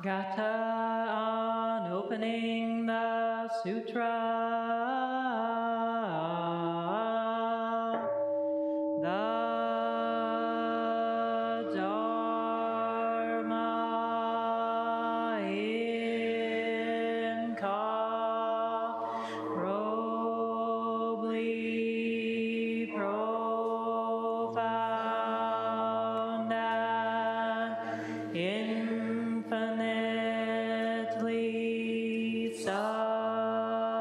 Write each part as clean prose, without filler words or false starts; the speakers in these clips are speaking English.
Gatha on opening the sutra. The Dharma incomparably profound and infinitely subtle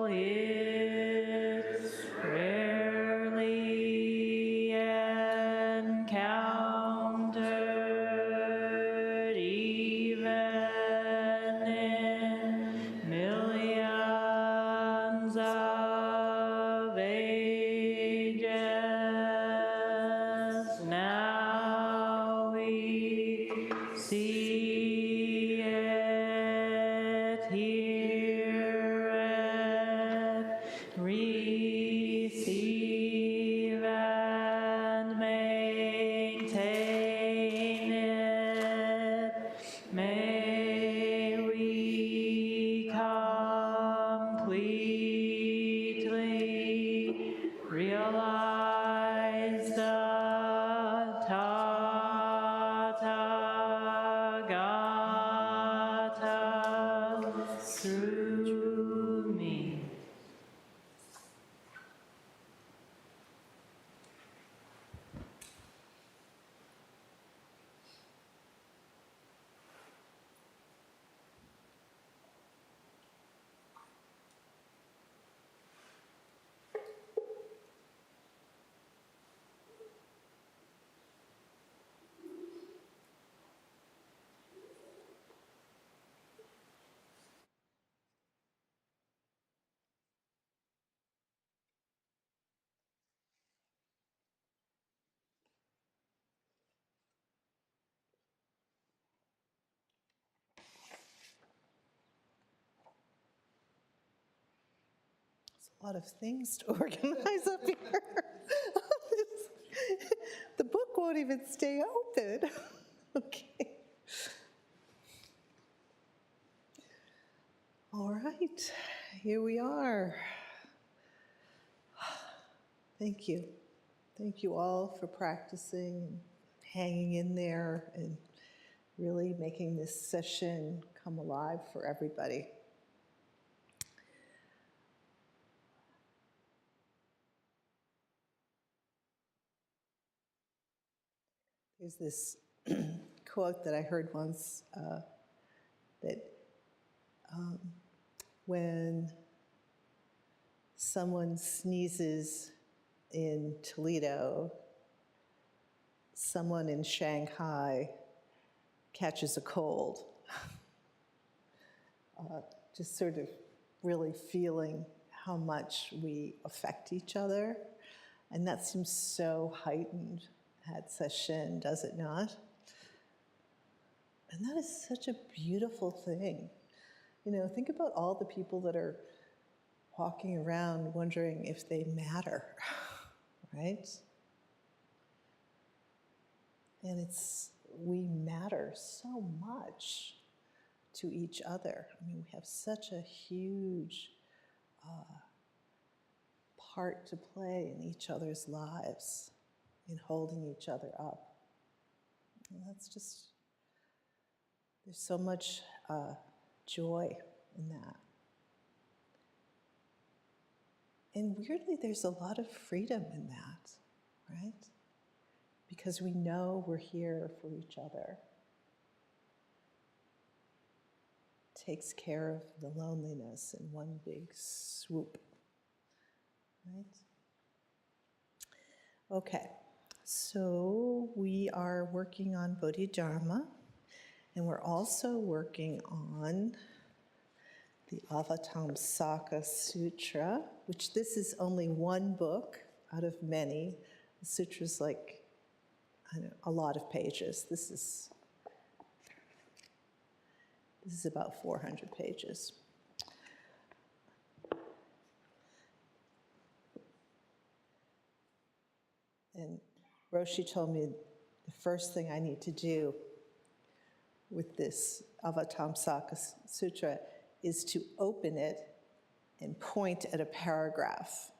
is rarely encountered even in millions of ages. Now we see it, hear it, receive and maintain it. May we completely realize the Tathagata through me. A lot of things to organize up here. The book won't even stay open. Okay. All right, here we are. Thank you. Thank you all for practicing and hanging in there and really making this session come alive for everybody. There's this quote that I heard once that when someone sneezes in Toledo, someone in Shanghai catches a cold. Just sort of really feeling how much we affect each other. And that seems so heightened at session, does it not? And that is such a beautiful thing. You know, think about all the people that are walking around wondering if they matter, right? And we matter so much to each other. I mean, we have such a huge part to play in each other's lives, in holding each other up. And that's just, there's so much joy in that. And weirdly, there's a lot of freedom in that, right? Because we know we're here for each other. It takes care of the loneliness in one big swoop, right? Okay, so we are working on Bodhidharma, and we're also working on the Avatamsaka Sutra, which this is only one book out of many. The sutra's like, a lot of pages. This is about 400 pages. And Roshi told me the first thing I need to do with this Avatamsaka Sutra is to open it and point at a paragraph.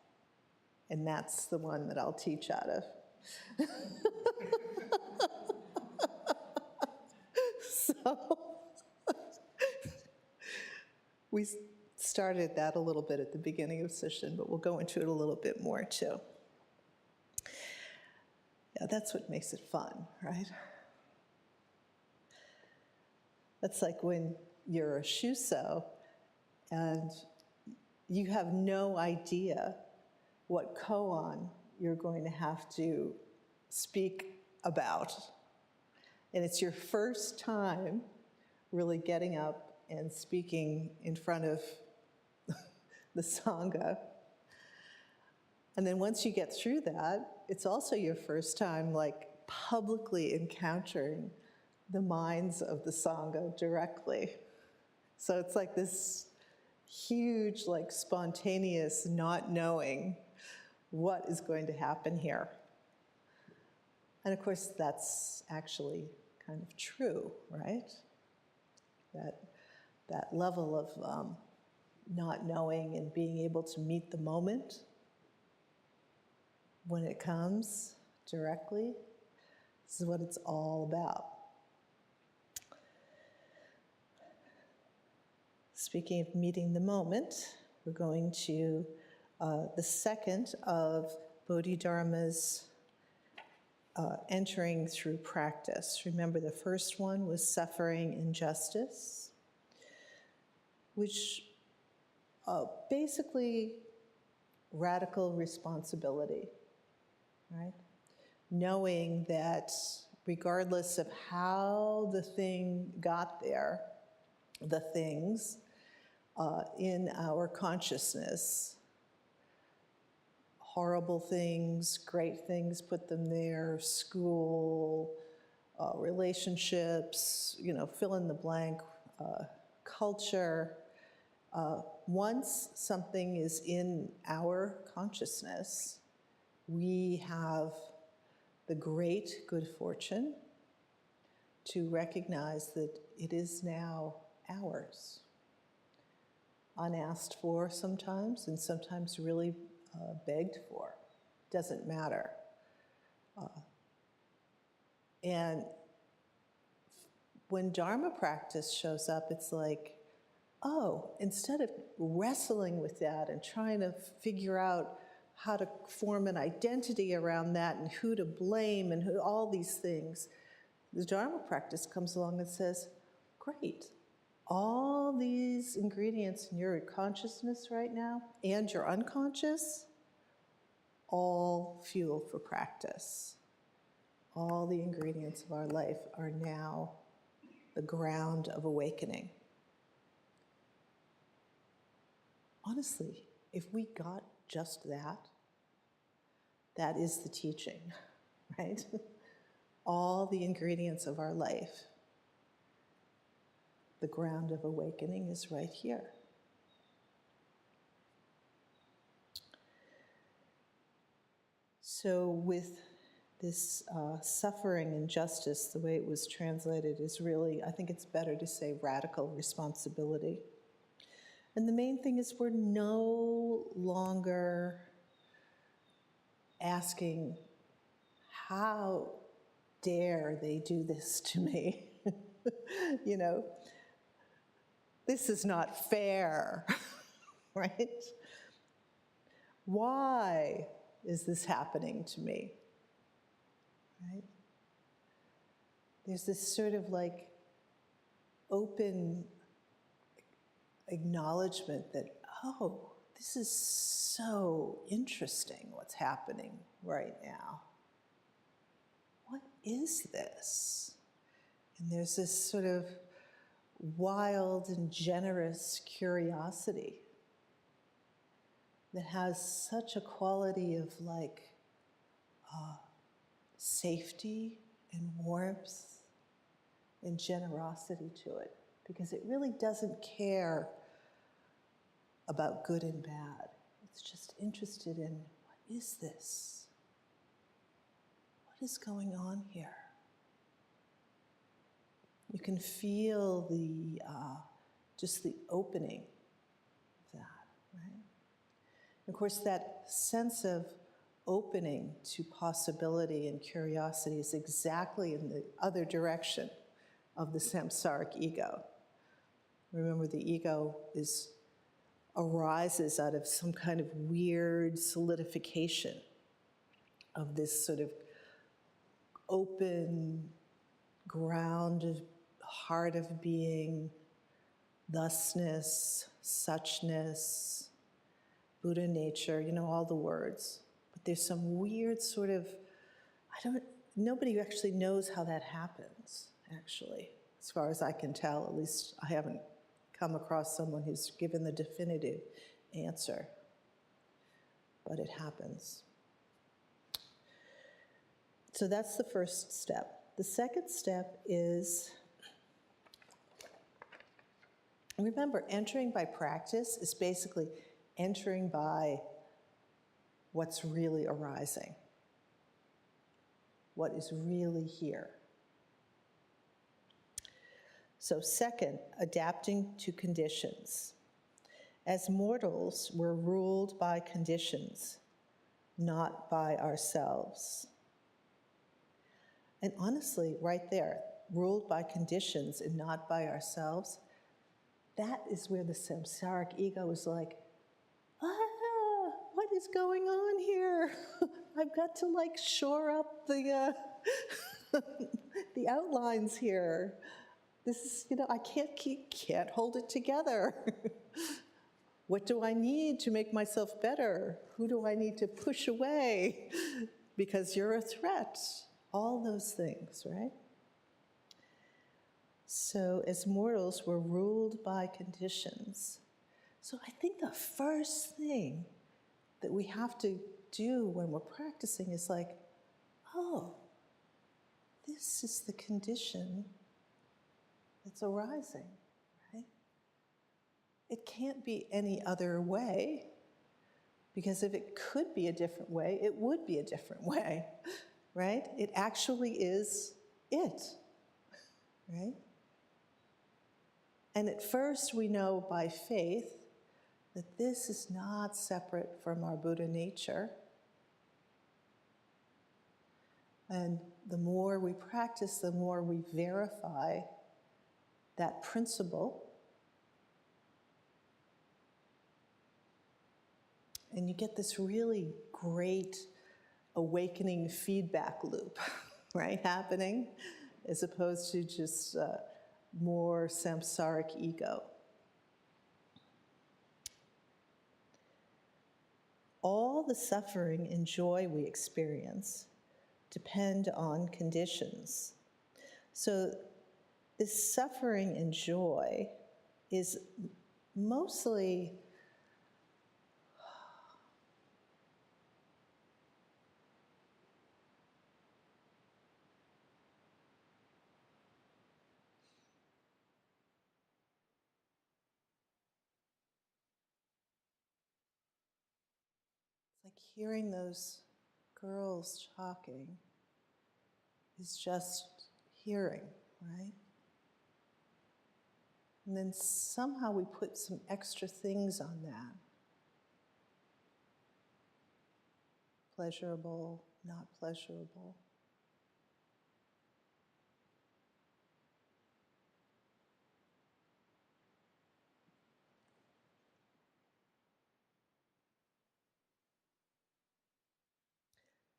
And that's the one that I'll teach out of. So we started that a little bit at the beginning of session, but we'll go into it a little bit more too. Yeah, that's what makes it fun, right? That's like when you're a shuso and you have no idea what koan you're going to have to speak about. And it's your first time really getting up and speaking in front of the Sangha. And then once you get through that, it's also your first time like publicly encountering the minds of the Sangha directly. So it's like this huge, like spontaneous not knowing what is going to happen here. And of course, that's actually kind of true, right? That level of not knowing and being able to meet the moment when it comes directly, this is what it's all about. Speaking of meeting the moment, we're going to the second of Bodhidharma's entering through practice. Remember, the first one was suffering and justice, which basically radical responsibility, right? Knowing that regardless of how the thing got there, the things in our consciousness, horrible things, great things put them there, school, relationships, fill in the blank, culture. Once something is in our consciousness, we have the great good fortune to recognize that it is now ours. Unasked for sometimes, and sometimes really begged for. Doesn't matter. And when Dharma practice shows up, it's like, oh, instead of wrestling with that and trying to figure out how to form an identity around that and who to blame and all these things, the Dharma practice comes along and says, great, all these ingredients in your consciousness right now and your unconscious, all fuel for practice. All the ingredients of our life are now the ground of awakening. Honestly, if we got just that, that is the teaching, right? All the ingredients of our life, the ground of awakening is right here. So with this suffering and justice, the way it was translated is really, I think it's better to say radical responsibility. And the main thing is we're no longer asking, how dare they do this to me? This is not fair, right? Why is this happening to me? Right? There's this sort of like open acknowledgement that, oh, this is so interesting what's happening right now. What is this? And there's this sort of wild and generous curiosity that has such a quality of like safety and warmth and generosity to it, because it really doesn't care about good and bad. It's just interested in, what is this? What is going on here? You can feel just the opening of that, right? Of course, that sense of opening to possibility and curiosity is exactly in the other direction of the samsaric ego. Remember, the ego arises out of some kind of weird solidification of this sort of open ground of heart of being, thusness, suchness, Buddha nature, all the words. But there's some weird sort of, nobody actually knows how that happens, actually, as far as I can tell. At least I haven't come across someone who's given the definitive answer. But it happens. So that's the first step. The second step is, remember, entering by practice is basically entering by what's really arising, what is really here. So second, adapting to conditions. As mortals, we're ruled by conditions, not by ourselves. And honestly, right there, ruled by conditions and not by ourselves, that is where the samsaric ego is like, what is going on here? I've got to shore up the the outlines here. This is, I can't hold it together. What do I need to make myself better? Who do I need to push away? Because you're a threat. All those things, right? So as mortals, we're ruled by conditions. So I think the first thing that we have to do when we're practicing is this is the condition that's arising, right? It can't be any other way, because if it could be a different way, it would be a different way, right? It actually is it, right? And at first we know by faith that this is not separate from our Buddha nature. And the more we practice, the more we verify that principle. And you get this really great awakening feedback loop, right, happening, as opposed to just more samsaric ego. All the suffering and joy we experience depend on conditions. So this suffering and joy is mostly like hearing those girls talking is just hearing, right? And then somehow we put some extra things on that. Pleasurable, not pleasurable.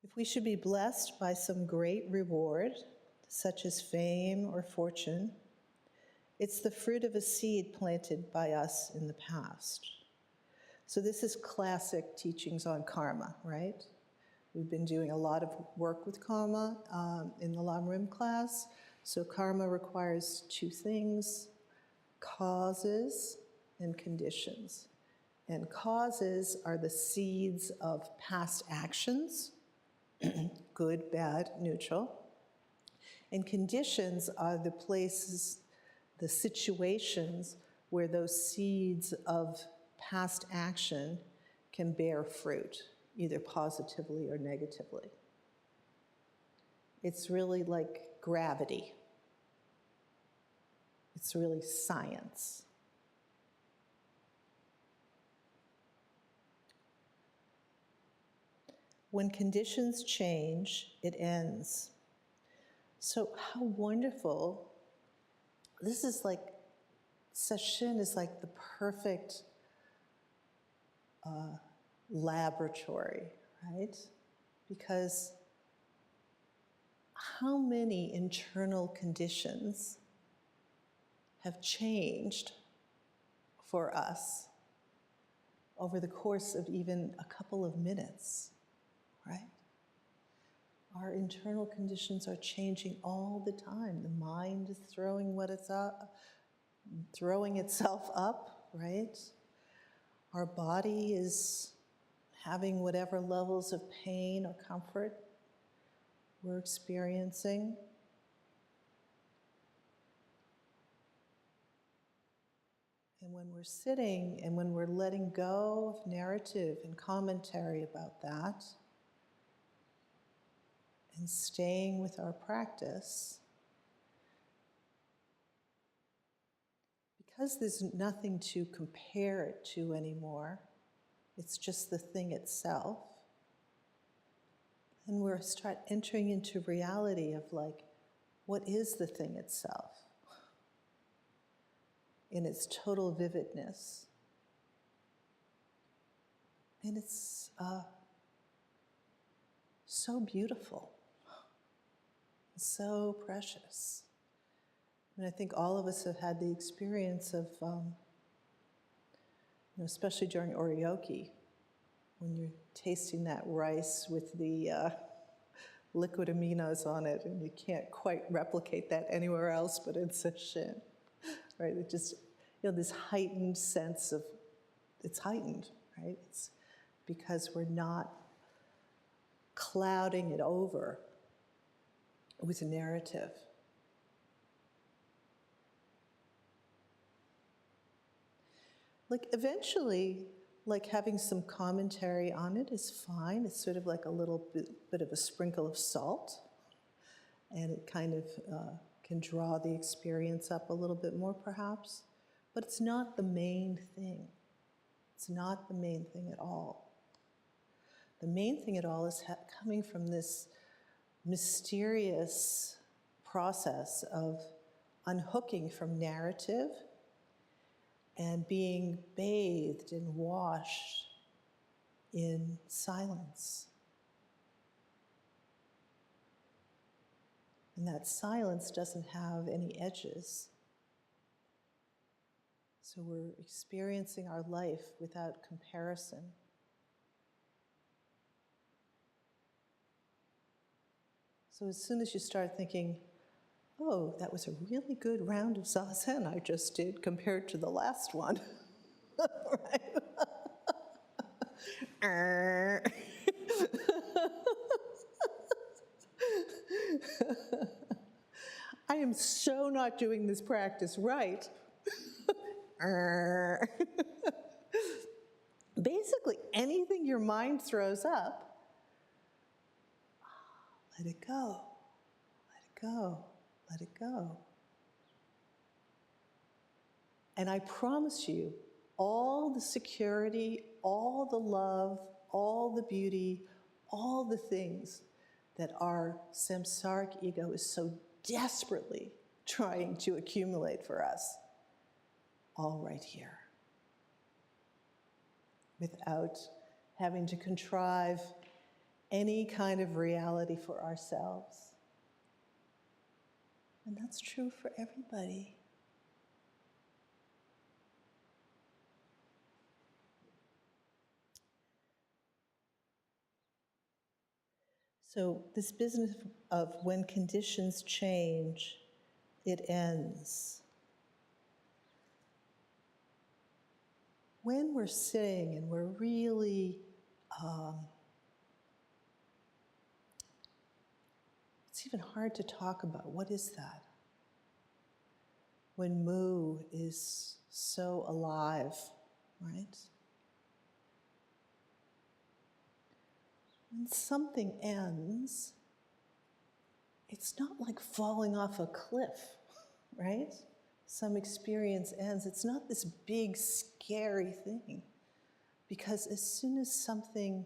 If we should be blessed by some great reward, such as fame or fortune, it's the fruit of a seed planted by us in the past. So this is classic teachings on karma, right? We've been doing a lot of work with karma in the Lamrim class. So karma requires two things: causes and conditions. And causes are the seeds of past actions, good, bad, neutral. And conditions are the places, the situations where those seeds of past action can bear fruit, either positively or negatively. It's really like gravity. It's really science. When conditions change, it ends. So how wonderful. This is like, sesshin is like the perfect laboratory, right? Because how many internal conditions have changed for us over the course of even a couple of minutes, right? Our internal conditions are changing all the time. The mind is throwing itself up, right? Our body is having whatever levels of pain or comfort we're experiencing. And when we're sitting and when we're letting go of narrative and commentary about that, and staying with our practice, because there's nothing to compare it to anymore, it's just the thing itself, and we're start entering into reality of like, what is the thing itself in its total vividness? And it's so beautiful, so precious. And I think all of us have had the experience of, especially during oryoki, when you're tasting that rice with the liquid aminos on it, and you can't quite replicate that anywhere else but in sesshin, right? It just, this heightened sense of, it's heightened, right? It's because we're not clouding it over with a narrative. Like eventually, like having some commentary on it is fine. It's sort of like a little bit of a sprinkle of salt, and it kind of can draw the experience up a little bit more perhaps, but it's not the main thing. It's not the main thing at all. The main thing at all is coming from this mysterious process of unhooking from narrative and being bathed and washed in silence. And that silence doesn't have any edges. So we're experiencing our life without comparison. So as soon as you start thinking, oh, that was a really good round of zazen I just did compared to the last one, right? I am so not doing this practice right. Basically, anything your mind throws up, let it go, let it go, let it go. And I promise you, all the security, all the love, all the beauty, all the things that our samsaric ego is so desperately trying to accumulate for us, all right here, without having to contrive any kind of reality for ourselves. And that's true for everybody. So this business of when conditions change, it ends. When we're sitting and we're really, it's even hard to talk about, what is that? When mu is so alive, right? When something ends, it's not like falling off a cliff, right? some experience ends, it's not this big, scary thing. Because as soon as something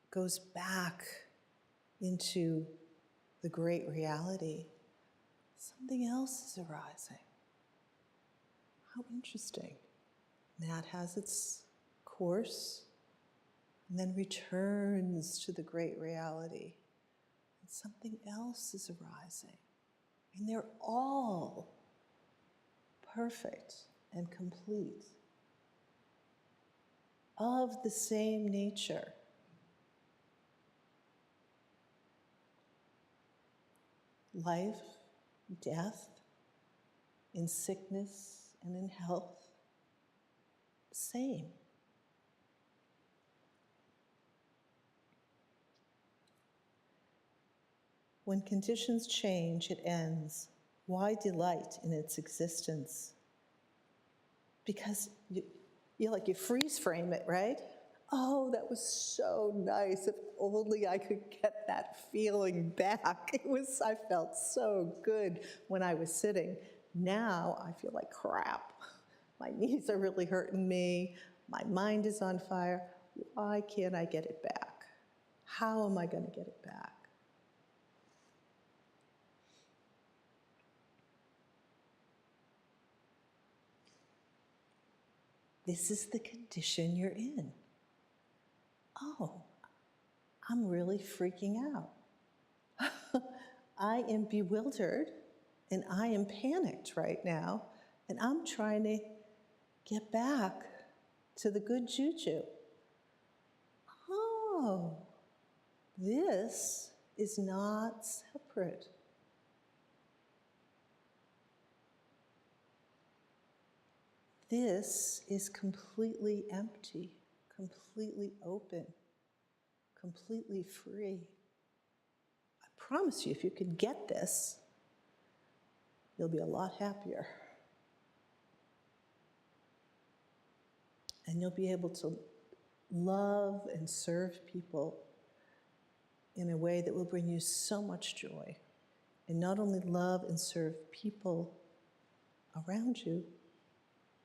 goes back into the great reality, something else is arising. How interesting. That has its course and then returns to the great reality. And something else is arising. And they're all perfect and complete, of the same nature. Life, death, in sickness and in health, same. When conditions change, it ends. Why delight in its existence? Because you freeze frame it, right? Oh, that was so nice. If only I could get that feeling back. I felt so good when I was sitting. Now I feel like crap. My knees are really hurting me. My mind is on fire. Why can't I get it back? How am I going to get it back? This is the condition you're in. Oh, I'm really freaking out. I am bewildered and I am panicked right now, and I'm trying to get back to the good juju. Oh, this is not separate. This is completely empty, completely open, completely free. I promise you, if you can get this, you'll be a lot happier. And you'll be able to love and serve people in a way that will bring you so much joy. And not only love and serve people around you,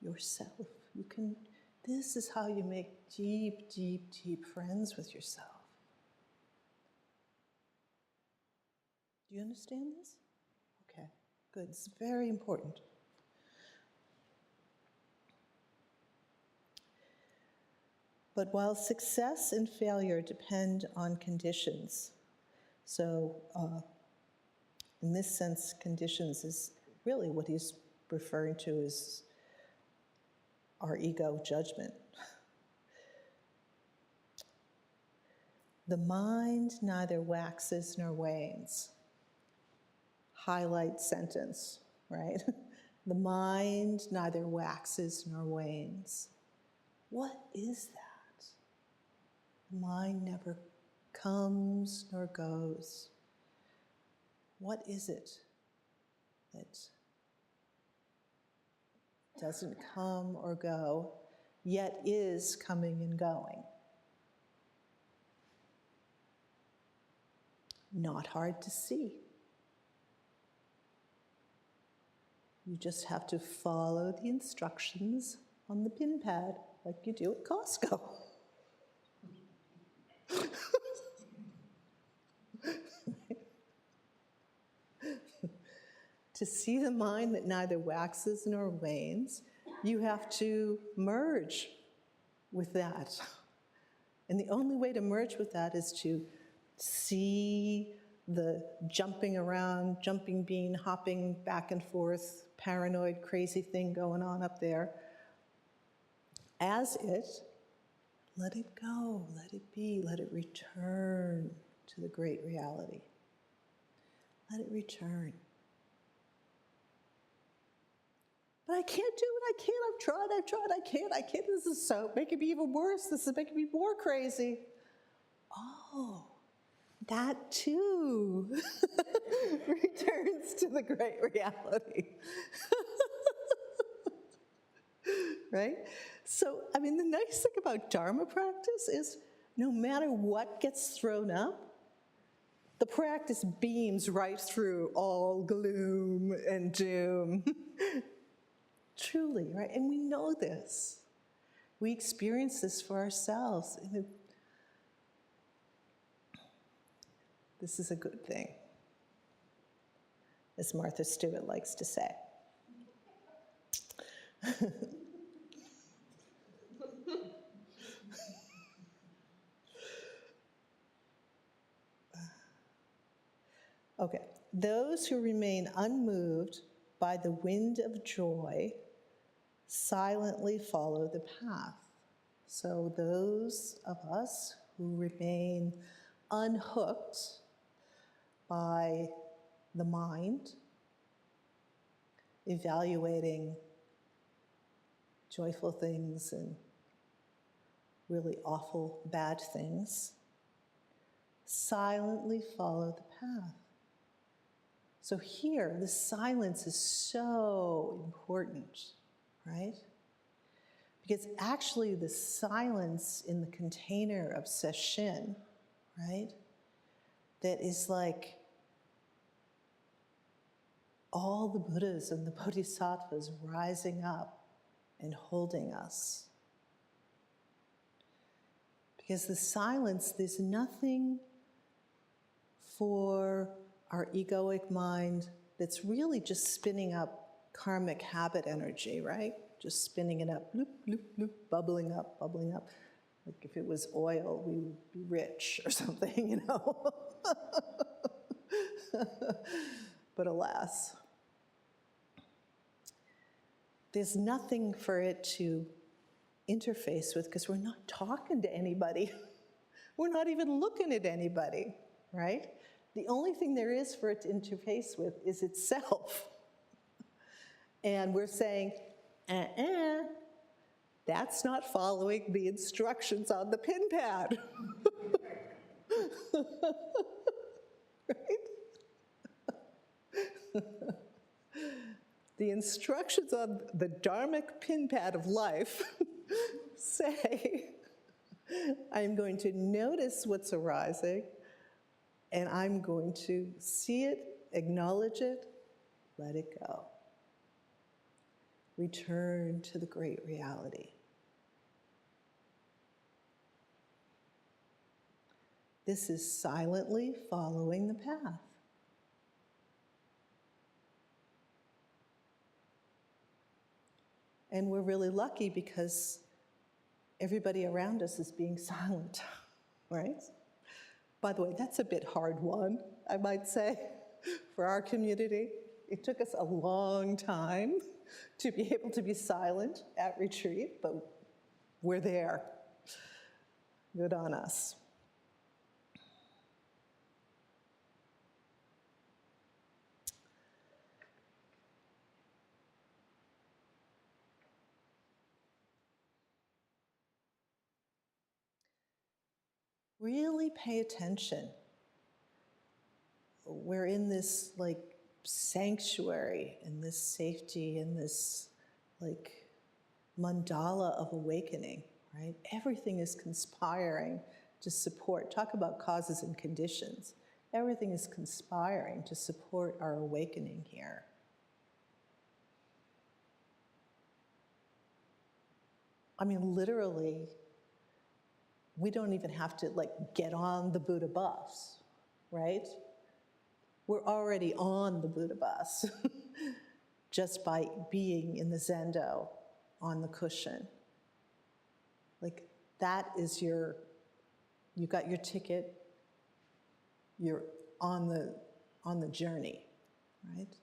yourself. This is how you make deep, deep, deep friends with yourself. Do you understand this? Okay, good. It's very important. But while success and failure depend on conditions, so in this sense, conditions is really what he's referring to as our ego judgment. The mind neither waxes nor wanes. Highlight sentence, right? The mind neither waxes nor wanes. What is that? The mind never comes nor goes. What is it that doesn't come or go, yet is coming and going? Not hard to see. You just have to follow the instructions on the pin pad like you do at Costco. To see the mind that neither waxes nor wanes, you have to merge with that. And the only way to merge with that is to see the jumping around, jumping bean, hopping back and forth, paranoid, crazy thing going on up there. As it, let it go, let it be, let it return to the great reality. Let it return. But I can't do it, I can't, I've tried, I can't, this is so making me even worse, this is making me more crazy. Oh, that too returns to the great reality. Right? So, I mean, the nice thing about Dharma practice is no matter what gets thrown up, The practice beams right through all gloom and doom. Truly, right? And we know this. We experience this for ourselves. This is a good thing, as Martha Stewart likes to say. Okay, those who remain unmoved by the wind of joy silently follow the path. So those of us who remain unhooked by the mind, evaluating joyful things and really awful bad things, silently follow the path. So here, the silence is so important, right? Because actually the silence in the container of sesshin, right, that is like all the Buddhas and the Bodhisattvas rising up and holding us. Because the silence, there's nothing for our egoic mind that's really just spinning up karmic habit energy, right? Just spinning it up, bloop, bloop, bloop, bubbling up, bubbling up. Like if it was oil, we would be rich or something, you know? But alas, there's nothing for it to interface with because we're not talking to anybody. We're not even looking at anybody, right? The only thing there is for it to interface with is itself. And we're saying, that's not following the instructions on the pin pad. Right? The instructions on the dharmic pin pad of life say, I'm going to notice what's arising, and I'm going to see it, acknowledge it, let it go. Return to the great reality. This is silently following the path. And we're really lucky because everybody around us is being silent, right? By the way, that's a bit hard won, I might say, for our community. It took us a long time to be able to be silent at retreat, but we're there. Good on us. Really pay attention. We're in this like sanctuary, in this safety, in this like mandala of awakening, right? Everything is conspiring to support. Talk about causes and conditions. Everything is conspiring to support our awakening here. I mean, literally, we don't even have to like get on the Buddha bus, right? We're already on the Buddha bus just by being in the zendo on the cushion. Like that is you got your ticket, you're on the journey, right?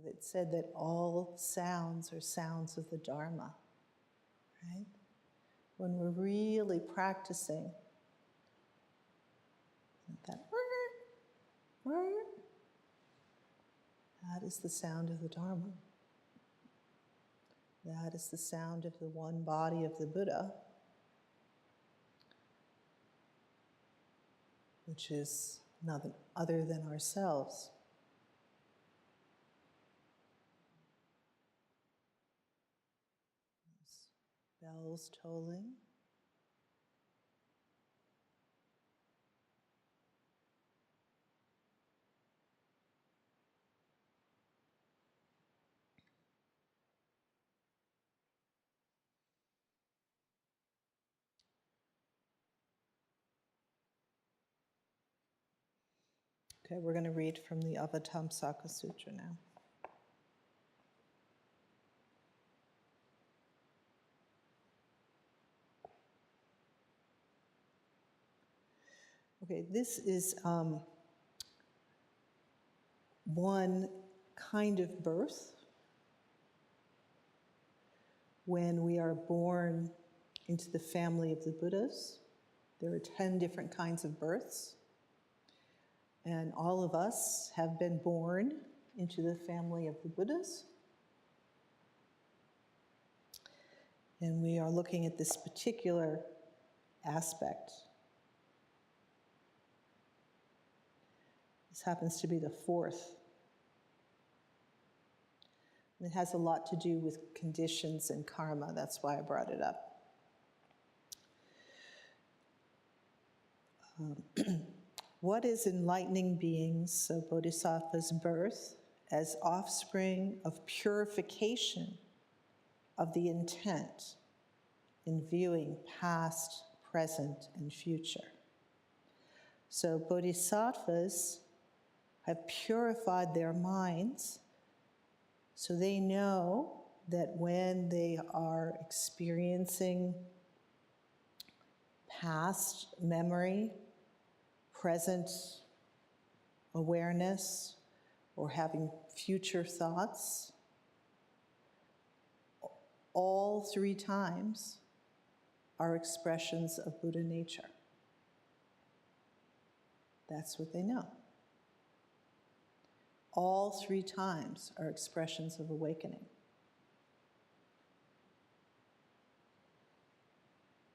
That said that all sounds are sounds of the Dharma, right? When we're really practicing that is the sound of the Dharma. That is the sound of the one body of the Buddha, which is nothing other than ourselves. bells tolling. Okay, we're going to read from the Avatamsaka Sutra now. Okay, this is one kind of birth. When we are born into the family of the Buddhas, there are 10 different kinds of births. And all of us have been born into the family of the Buddhas. And we are looking at this particular aspect. This happens to be the fourth. And it has a lot to do with conditions and karma. That's why I brought it up. What is enlightening beings, so Bodhisattva's birth, as offspring of purification of the intent in viewing past, present, and future. So Bodhisattvas have purified their minds so they know that when they are experiencing past memory, present awareness, or having future thoughts, all 3 times are expressions of Buddha nature. That's what they know. All 3 times are expressions of awakening.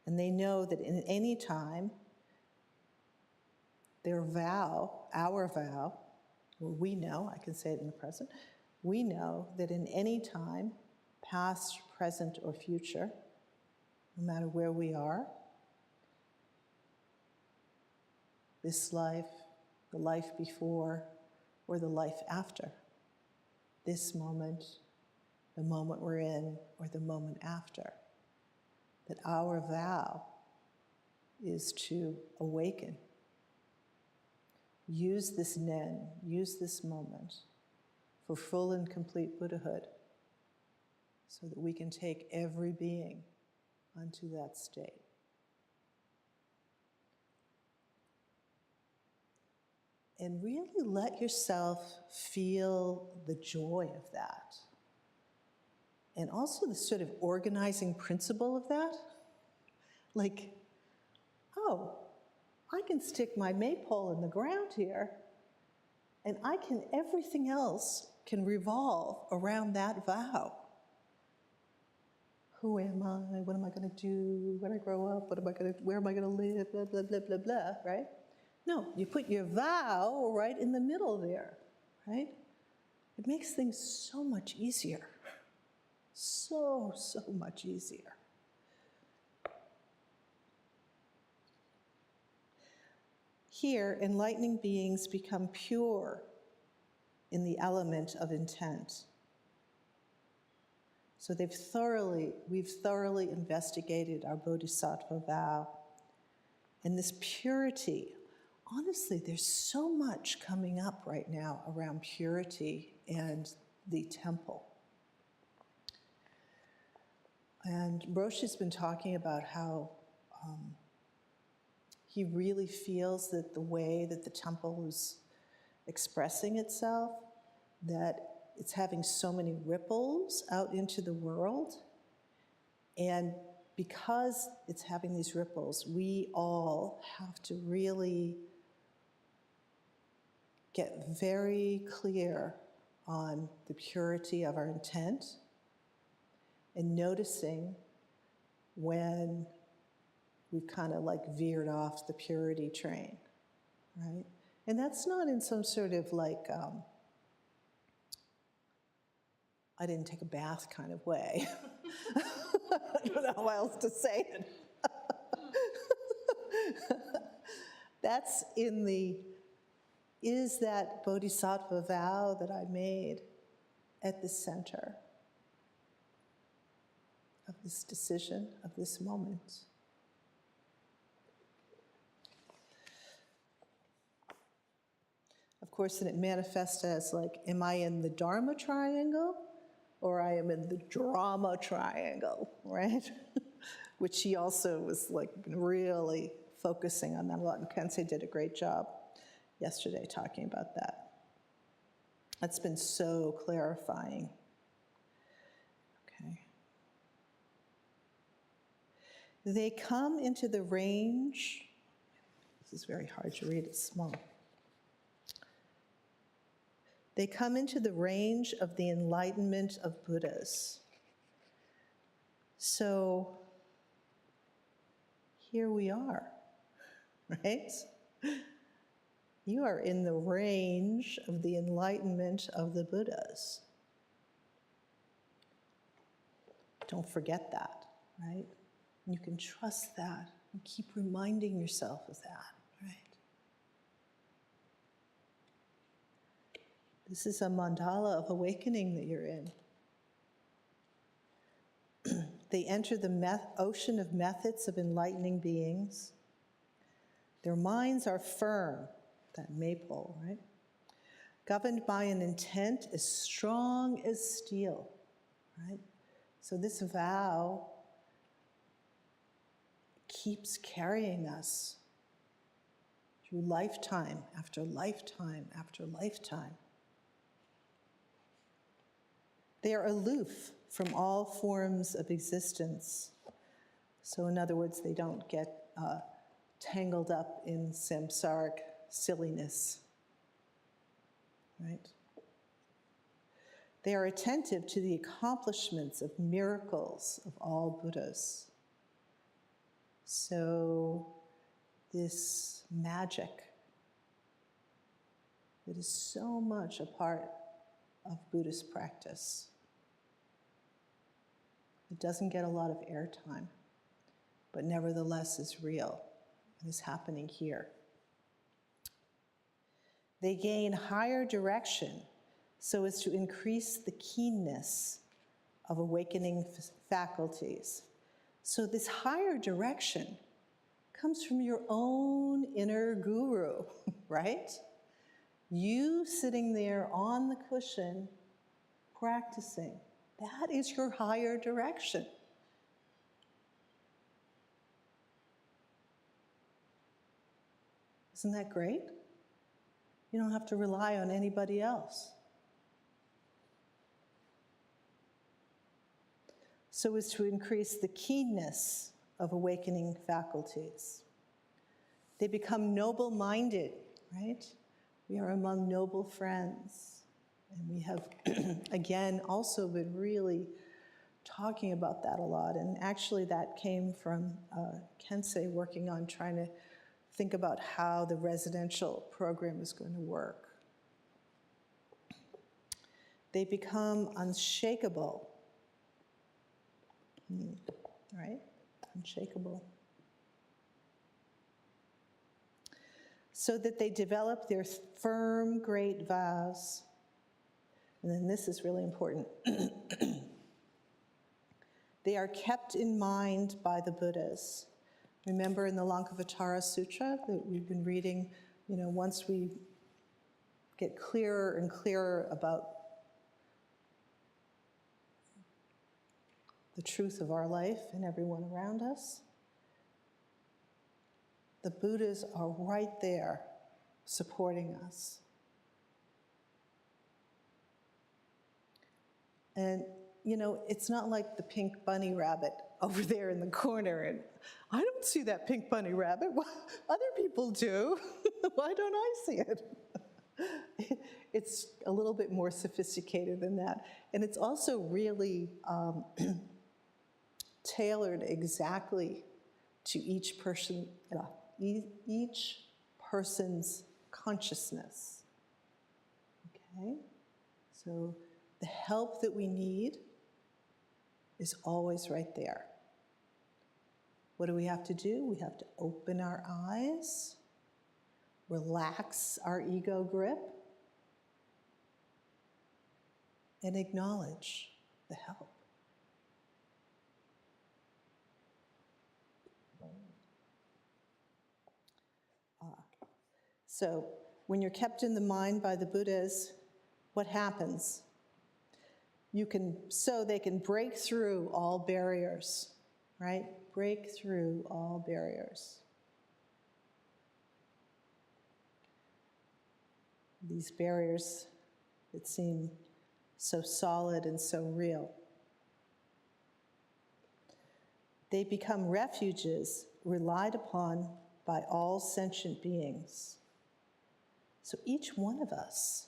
And they know that in any time, their vow, our vow, well, we know, I can say it in the present, we know that in any time, past, present, or future, no matter where we are, this life, the life before, or the life after, this moment, the moment we're in, or the moment after, that our vow is to awaken. Use this nen, use this moment for full and complete Buddhahood so that we can take every being unto that state. And really let yourself feel the joy of that. And also the sort of organizing principle of that. Like, oh, I can stick my maypole in the ground here, and everything else can revolve around that vow. Who am I? What am I going to do? When I grow up, where am I going to live? Blah, blah, blah, blah, blah, right? No, you put your vow right in the middle there, right? It makes things so much easier. So much easier. Here, enlightening beings become pure in the element of intent. So we've thoroughly investigated our bodhisattva vow. And this purity, honestly, there's so much coming up right now around purity and the temple. And Roshi's been talking about how he really feels that the way that the temple is expressing itself, that it's having so many ripples out into the world. And because it's having these ripples, we all have to really get very clear on the purity of our intent and noticing when we've kind of like veered off the purity train, right? And that's not in some sort of like, I didn't take a bath kind of way. I don't know how else to say it. That's in the, is that bodhisattva vow that I made at the center of this decision, of this moment. Of course, then it manifests as like, am I in the Dharma triangle or I am in the drama triangle, right? Which he also was like really focusing on that a lot. And Kensei did a great job yesterday talking about that. That's been so clarifying. Okay. They come into the range, this is very hard to read, it's small. They come into the range of the enlightenment of Buddhas. So here we are, right? You are in the range of the enlightenment of the Buddhas. Don't forget that, right? You can trust that and keep reminding yourself of that, right? This is a mandala of awakening that you're in. They enter the ocean of methods of enlightening beings. Their minds are firm, that maypole, right? Governed by an intent as strong as steel, right? So this vow keeps carrying us through lifetime after lifetime after lifetime. They are aloof from all forms of existence. So in other words, they don't get tangled up in samsaric silliness, right? They are attentive to the accomplishments of miracles of all Buddhas. So this magic that is so much a part of Buddhist practice. It doesn't get a lot of airtime, but nevertheless is real and is happening here. They gain higher direction so as to increase the keenness of awakening faculties. So this higher direction comes from your own inner guru, right? You sitting there on the cushion, practicing. That is your higher direction. Isn't that great? You don't have to rely on anybody else. So as to increase the keenness of awakening faculties. They become noble-minded, right? We are among noble friends. And we have, again, also been really talking about that a lot. And actually that came from Kensei working on trying to think about how the residential program is going to work. They become unshakable, right? Unshakable. So that they develop their firm, great vows. And then this is really important. They are kept in mind by the Buddhas. Remember in the Lankavatara Sutra that we've been reading, once we get clearer and clearer about the truth of our life and everyone around us, the Buddhas are right there supporting us. And, it's not like the pink bunny rabbit over there in the corner, and I don't see that pink bunny rabbit. Well, other people do. Why don't I see it? It's a little bit more sophisticated than that. And it's also really tailored exactly to each person, each person's consciousness. Okay? So the help that we need is always right there. What do we have to do? We have to open our eyes, relax our ego grip, and acknowledge the help. So when you're kept in the mind by the Buddhas, what happens? So they can break through all barriers, right? Break through all barriers. These barriers that seem so solid and so real. They become refuges relied upon by all sentient beings. So each one of us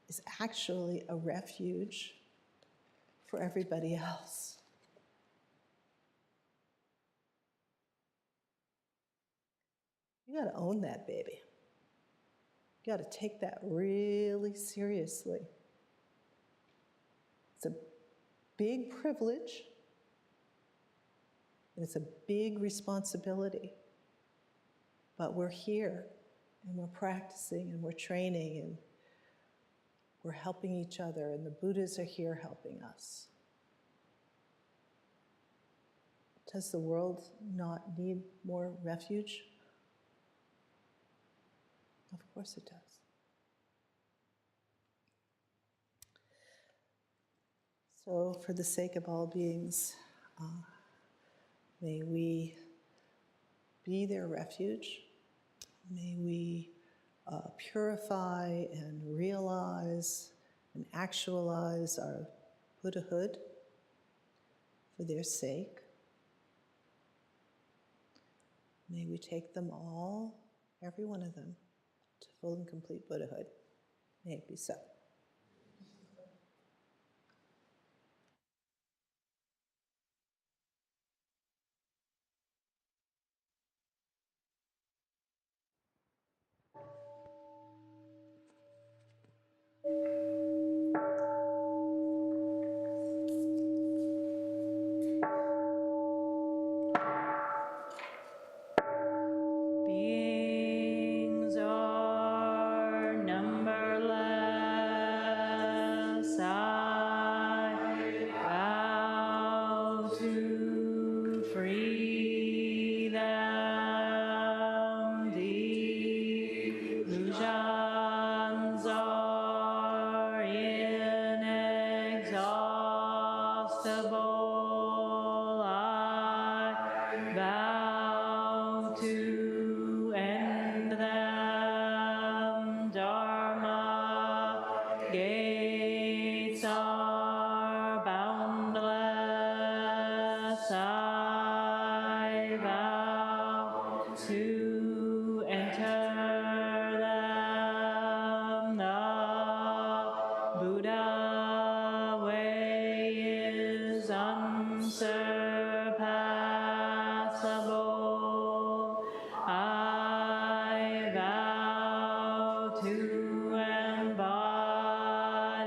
is actually a refuge for everybody else. You gotta own that, baby. You gotta take that really seriously. It's a big privilege, and it's a big responsibility. But we're here, and we're practicing, and we're training, and we're helping each other, and the Buddhas are here helping us. Does the world not need more refuge? Of course it does. So for the sake of all beings, may we be their refuge. May we purify and realize and actualize our Buddhahood for their sake. May we take them all, every one of them, to full and complete Buddhahood. May it be so. Beings are numberless. I vow to free them. The illusions are inexhaustible. I vow to end them. Dharma gates are boundless. I vow to enter them. The Buddha way is unsurpassable. I vow to embody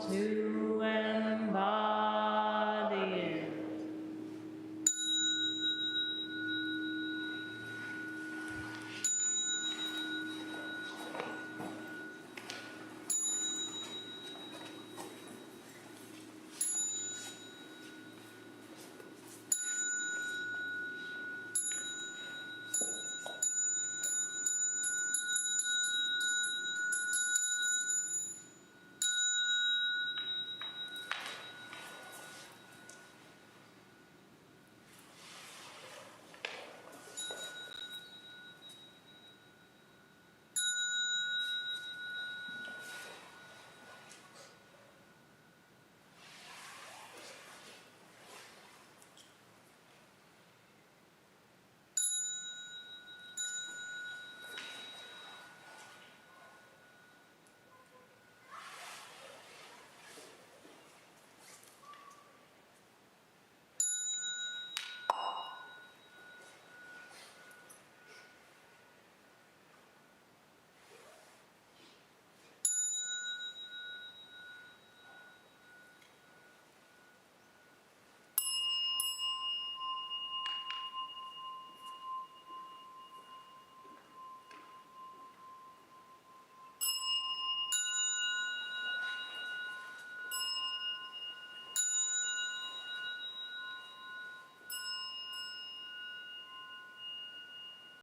to